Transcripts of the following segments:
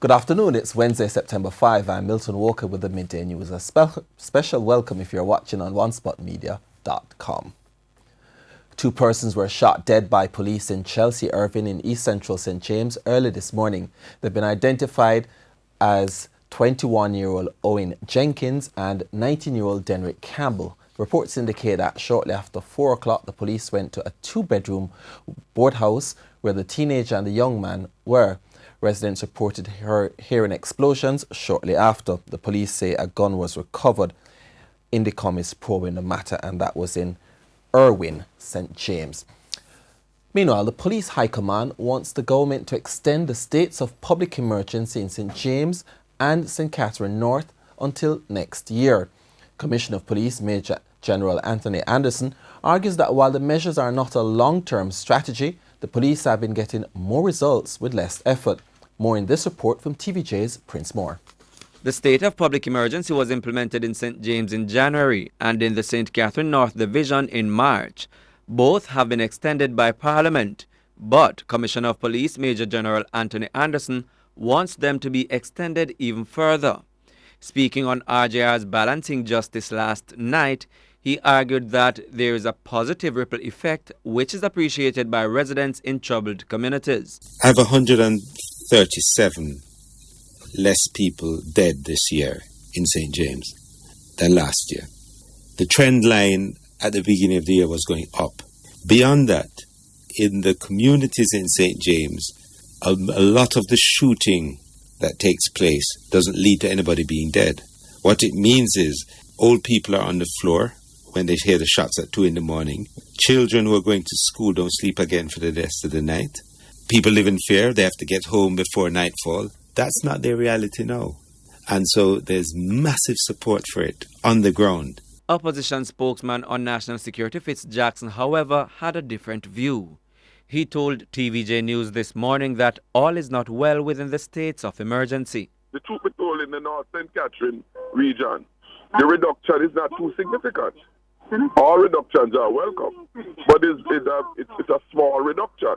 Good afternoon, it's Wednesday, September 5. I'm Milton Walker with the Midday News. A special welcome if you're watching on onespotmedia.com. 2 persons were shot dead by police in Chelsea, Irving in East Central St. James early this morning. They've been identified as 21-year-old Owen Jenkins and 19-year-old Denrick Campbell. Reports indicate that shortly after 4 o'clock, the police went to a 2-bedroom boardhouse where the teenager and the young man were. Residents reported hearing explosions shortly after. The police say a gun was recovered. Indicom is probing the matter, and that was in Irving, St. James. Meanwhile, the police high command wants the government to extend the states of public emergency in St. James and St. Catherine North until next year. Commissioner of Police Major General Anthony Anderson argues that while the measures are not a long-term strategy, the police have been getting more results with less effort. More in this report from TVJ's Prince Moore. The state of public emergency was implemented in St. James in January and in the St. Catherine North Division in March. Both have been extended by Parliament, but Commissioner of Police Major General Anthony Anderson wants them to be extended even further. Speaking on RJR's Balancing Justice last night, he argued that there is a positive ripple effect which is appreciated by residents in troubled communities. I have 137 less people dead this year in St. James than last year. The trend line at the beginning of the year was going up. Beyond that, in the communities in St. James, a lot of the shooting that takes place doesn't lead to anybody being dead. What it means is old people are on the floor when they hear the shots at 2 in the morning. Children who are going to school don't sleep again for the rest of the night. People live in fear. They have to get home before nightfall. That's not their reality now. And so there's massive support for it on the ground. Opposition spokesman on national security Fitz Jackson, however, had a different view. He told TVJ News this morning that all is not well within the states of emergency. The truth be told, in the North St. Catherine region, the reduction is not too significant. All reductions are welcome, but it's a small reduction,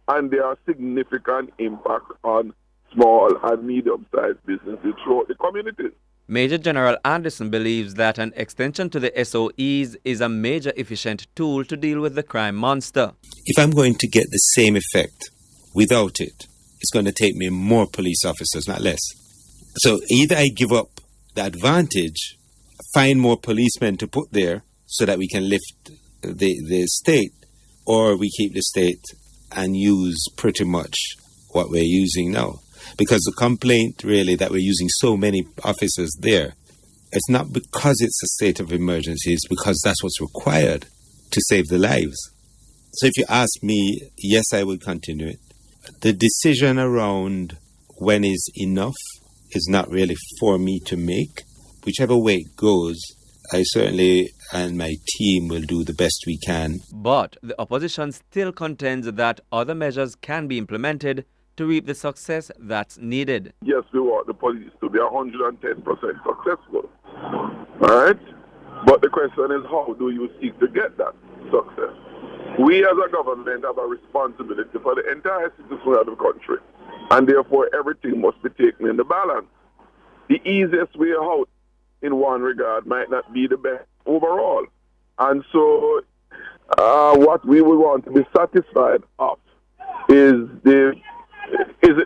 and there are significant impact on small and medium-sized businesses throughout the communities. Major General Anderson believes that an extension to the SOEs is a major efficient tool to deal with the crime monster. If I'm going to get the same effect without it, it's going to take me more police officers, not less. So either I give up the advantage, find more policemen to put there so that we can lift the state, or we keep the state and use pretty much what we're using now. Because the complaint really that we're using so many officers there, it's not because it's a state of emergency, it's because that's what's required to save the lives. So if you ask me, yes, I will continue it. The decision around when is enough is not really for me to make. Whichever way it goes, I certainly and my team will do the best we can. But the opposition still contends that other measures can be implemented to reap the success that's needed. Yes, we want the police to be 110% successful. All right? But the question is, how do you seek to get that success? We as a government have a responsibility for the entire citizenry of the country, and therefore everything must be taken in the balance. The easiest way out in one regard might not be the best overall. And so what we would want to be satisfied of is it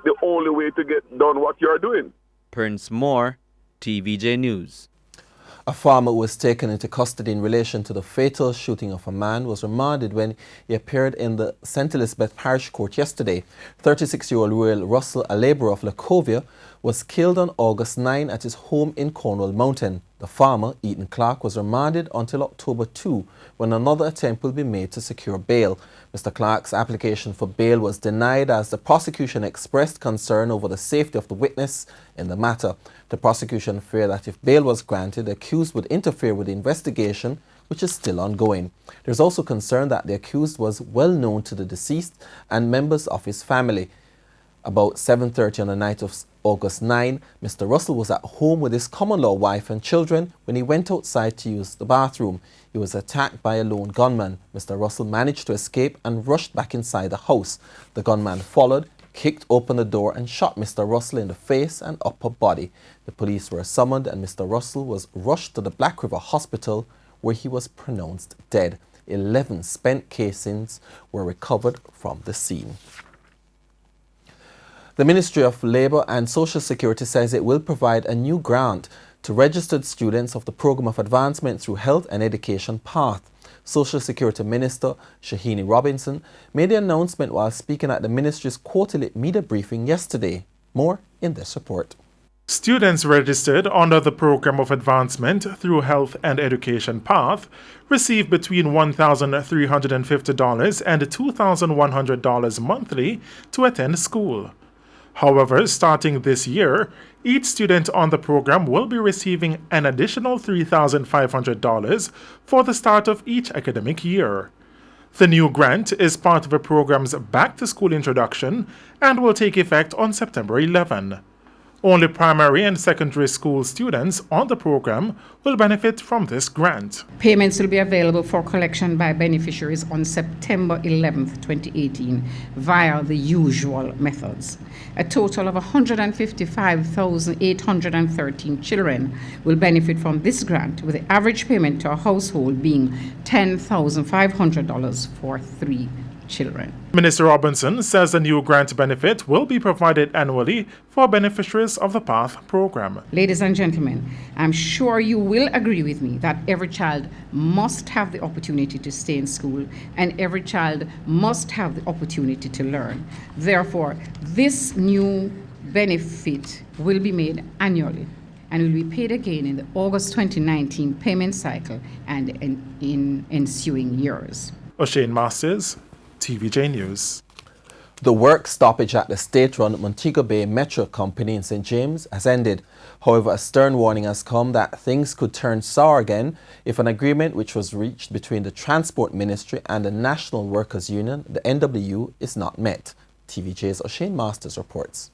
the only way to get done what you're doing? Prince Moore, TVJ News. A farmer who was taken into custody in relation to the fatal shooting of a man was remanded when he appeared in the St. Elizabeth Parish Court yesterday. 36-year-old Will Russell, a labourer of Lacovia, was killed on August 9 at his home in Cornwall Mountain. The farmer, Ethan Clark, was remanded until October 2, when another attempt will be made to secure bail. Mr. Clark's application for bail was denied as the prosecution expressed concern over the safety of the witness in the matter. The prosecution feared that if bail was granted, the accused would interfere with the investigation, which is still ongoing. There is also concern that the accused was well known to the deceased and members of his family. About 7:30 on the night of August 9, Mr. Russell was at home with his common-law wife and children when he went outside to use the bathroom. He was attacked by a lone gunman. Mr. Russell managed to escape and rushed back inside the house. The gunman followed, kicked open the door and shot Mr. Russell in the face and upper body. The police were summoned and Mr. Russell was rushed to the Black River Hospital where he was pronounced dead. 11 spent casings were recovered from the scene. The Ministry of Labour and Social Security says it will provide a new grant to registered students of the Programme of Advancement through Health and Education Path. Social Security Minister Shahini Robinson made the announcement while speaking at the ministry's quarterly media briefing yesterday. More in this report. Students registered under the Programme of Advancement through Health and Education Path receive between $1,350 and $2,100 monthly to attend school. However, starting this year, each student on the program will be receiving an additional $3,500 for the start of each academic year. The new grant is part of the program's Back to School introduction and will take effect on September 11. Only primary and secondary school students on the program will benefit from this grant. Payments will be available for collection by beneficiaries on September 11, 2018 via the usual methods. A total of 155,813 children will benefit from this grant, with the average payment to a household being $10,500 for 3 children. Minister Robinson says the new grant benefit will be provided annually for beneficiaries of the PATH program. Ladies and gentlemen, I'm sure you will agree with me that every child must have the opportunity to stay in school and every child must have the opportunity to learn. Therefore, this new benefit will be made annually and will be paid again in the August 2019 payment cycle and in ensuing years. O'Shane Masters, TVJ News. The work stoppage at the state-run Montego Bay Metro company in St. James has ended. However, a stern warning has come that things could turn sour again if an agreement which was reached between the Transport Ministry and the National Workers Union, the NWU, is not met. TVJ's O'Shane Masters reports.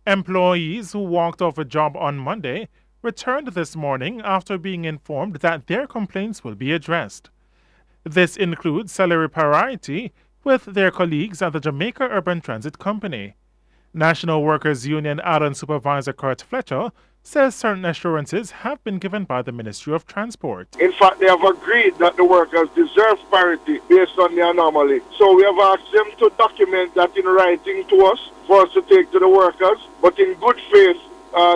Employees who walked off a job on Monday returned this morning after being informed that their complaints will be addressed. This includes salary parity with their colleagues at the Jamaica Urban Transit Company. National Workers Union Island Supervisor Kurt Fletcher says certain assurances have been given by the Ministry of Transport. In fact, they have agreed that the workers deserve parity based on the anomaly. So we have asked them to document that in writing to us for us to take to the workers, but in good faith,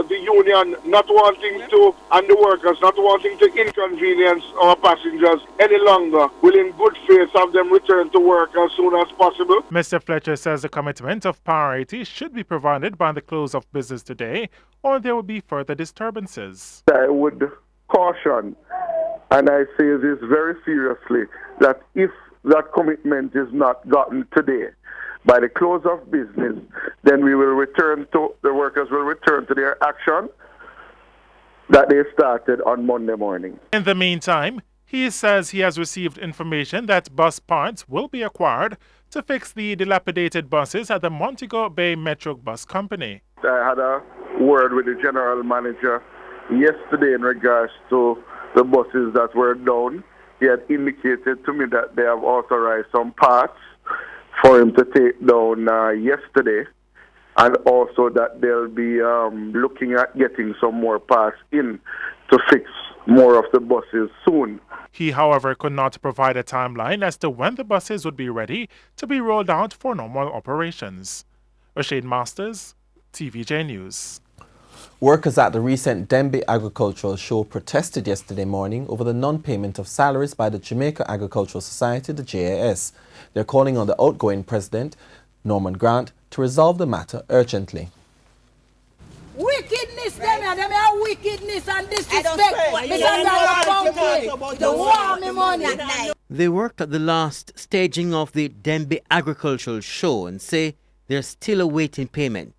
the union not wanting to, and the workers not wanting to inconvenience our passengers any longer, will in good faith have them return to work as soon as possible. Mr. Fletcher says the commitment of parity should be provided by the close of business today, or there will be further disturbances. I would caution, and I say this very seriously, that if that commitment is not gotten today, by the close of business, then the workers will return to their action that they started on Monday morning. In the meantime, he says he has received information that bus parts will be acquired to fix the dilapidated buses at the Montego Bay Metro Bus Company. I had a word with the general manager yesterday in regards to the buses that were down. He had indicated to me that they have authorized some parts for him to take down yesterday, and also that they'll be looking at getting some more parts in to fix more of the buses soon. He, however, could not provide a timeline as to when the buses would be ready to be rolled out for normal operations. O'Shane Masters, TVJ News. Workers at the recent Dembe Agricultural Show protested yesterday morning over the non-payment of salaries by the Jamaica Agricultural Society, the JAS. They're calling on the outgoing president, Norman Grant, to resolve the matter urgently. Wickedness, them are wickedness and disrespect. They worked at the last staging of the Dembe Agricultural Show and say they're still awaiting payment.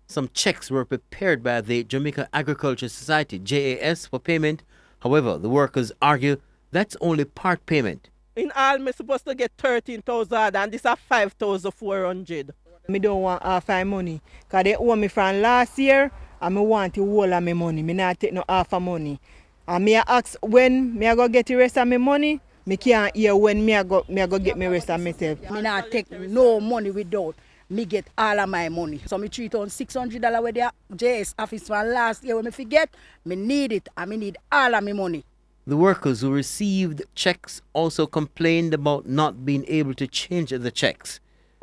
Some checks were prepared by the Jamaica Agricultural Society, JAS, for payment. However, the workers argue that's only part payment. In all, I'm supposed to get 13,000 and this is 5,400. I don't want half my money because they owe me from last year and I want to hold my money. I not take no half of money. And I ask when I go get the rest of my money. I can't hear when I go get the rest of myself. I not take no money without. me get all of my money. So me $3,600 with the JS office for last year when me forget, me need it and me need all of my money. The workers who received checks also complained about not being able to change the checks.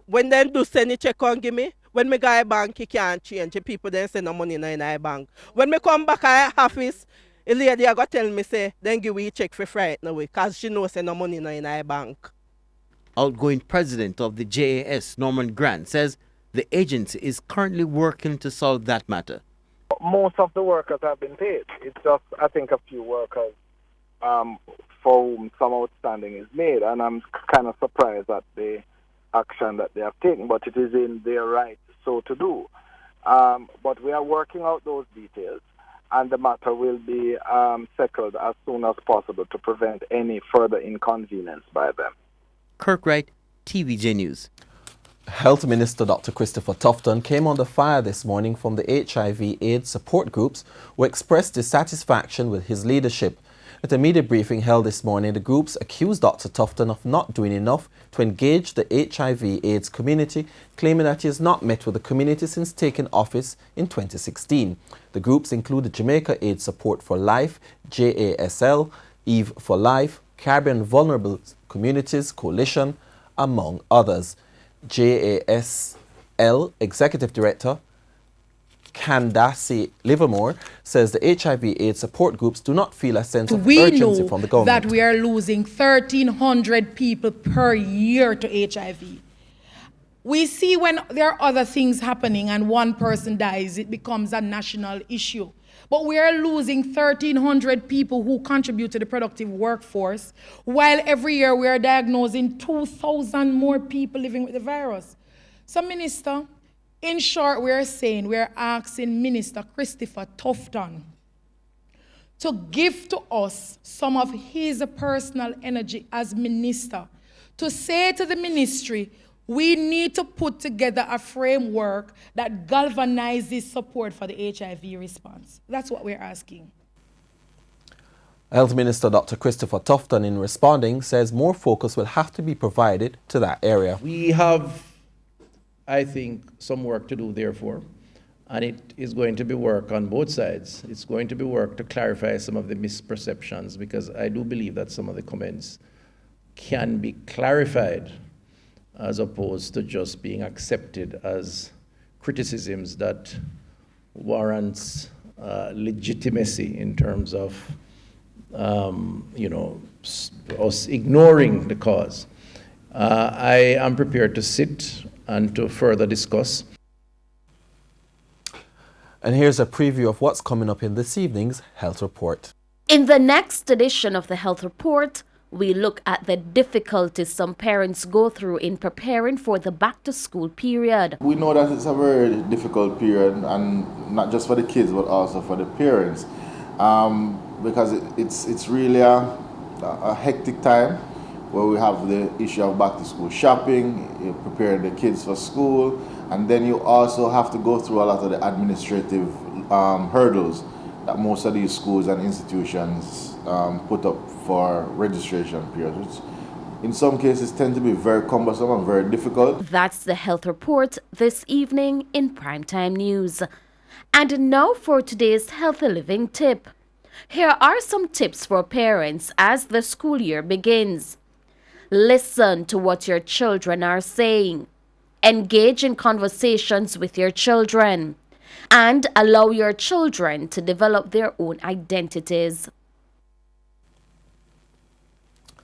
When they do send a check on give me, when me go to bank, you can't change. The people then send no money in the bank. When me come back to the office, a lady I got tell me say, then give me a check for Friday away, because she knows send no money in the bank. Outgoing president of the JAS, Norman Grant, says the agency is currently working to solve that matter. Most of the workers have been paid. It's just, I think, a few workers for whom some outstanding is made, and I'm kind of surprised at the action that they have taken, but it is in their right so to do. But we are working out those details, and the matter will be settled as soon as possible to prevent any further inconvenience by them. Kirk Wright, TVJ News. Health Minister Dr. Christopher Tufton came under fire this morning from the HIV/AIDS support groups who expressed dissatisfaction with his leadership. At a media briefing held this morning, the groups accused Dr. Tufton of not doing enough to engage the HIV/AIDS community, claiming that he has not met with the community since taking office in 2016. The groups include the Jamaica AIDS Support for Life, JASL, Eve for Life, Caribbean Vulnerable Communities Coalition, among others. JASL Executive Director Candace Livermore says the HIV/AIDS support groups do not feel a sense of urgency from the government. That we are losing 1,300 people per year to HIV. We see when there are other things happening and one person dies, it becomes a national issue. But we are losing 1,300 people who contribute to the productive workforce, while every year we are diagnosing 2,000 more people living with the virus. So, Minister, in short, we are asking Minister Christopher Tufton to give to us some of his personal energy as minister, to say to the ministry, we need to put together a framework that galvanizes support for the HIV response. That's what we're asking. Health Minister Dr. Christopher Tufton, in responding, says more focus will have to be provided to that area. We have, I think, some work to do, therefore, and it is going to be work on both sides. It's going to be work to clarify some of the misperceptions, because I do believe that some of the comments can be clarified as opposed to just being accepted as criticisms that warrants legitimacy in terms of, us ignoring the cause. I am prepared to sit and to further discuss. And here's a preview of what's coming up in this evening's Health Report. In the next edition of the Health Report, we look at the difficulties some parents go through in preparing for the back-to-school period. We know that it's a very difficult period, and not just for the kids, but also for the parents, because it's really a hectic time where we have the issue of back-to-school shopping, you prepare the kids for school, and then you also have to go through a lot of the administrative hurdles that most of these schools and institutions put up for registration periods, which in some cases tend to be very cumbersome and very difficult. That's the Health Report this evening in Primetime News. And now for today's Healthy Living tip. Here are some tips for parents as the school year begins. Listen to what your children are saying. Engage in conversations with your children. And allow your children to develop their own identities.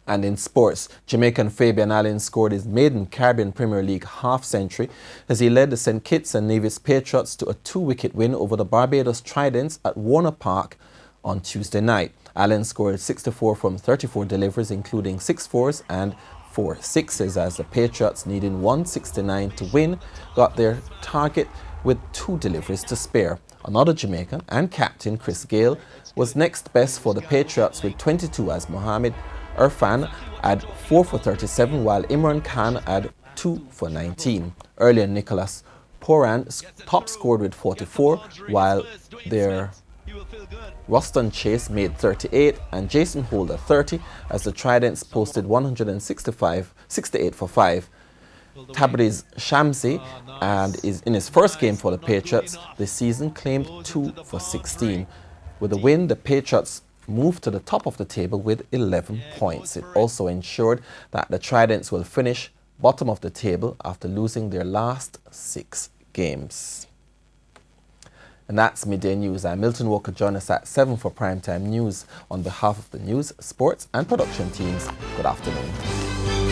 And in sports, Jamaican Fabian Allen scored his maiden Caribbean Premier League half-century as he led the St. Kitts and Nevis Patriots to a 2-wicket win over the Barbados Tridents at Warner Park on Tuesday night. Allen scored 64 from 34 deliveries, including 6 fours and 4 sixes, as the Patriots, needing 169 to win, got their target with 2 deliveries to spare. Another Jamaican and captain, Chris Gale, was next best for the Patriots with 22, as Mohammed Irfan had 4 for 37, while Imran Khan had 2 for 19. Earlier, Nicholas Poran top scored with 44, while their Ruston Chase made 38 and Jason Holder 30, as the Tridents posted 68 for 5. Tabriz Shamsi, and is in his first game for the Patriots this season, claimed 2 for 16. With the win, the Patriots moved to the top of the table with 11 points. It also ensured that the Tridents will finish bottom of the table after losing their last 6 games. And that's Midday News. I'm Milton Walker. Join us at 7 for Primetime News. On behalf of the news, sports and production teams, good afternoon.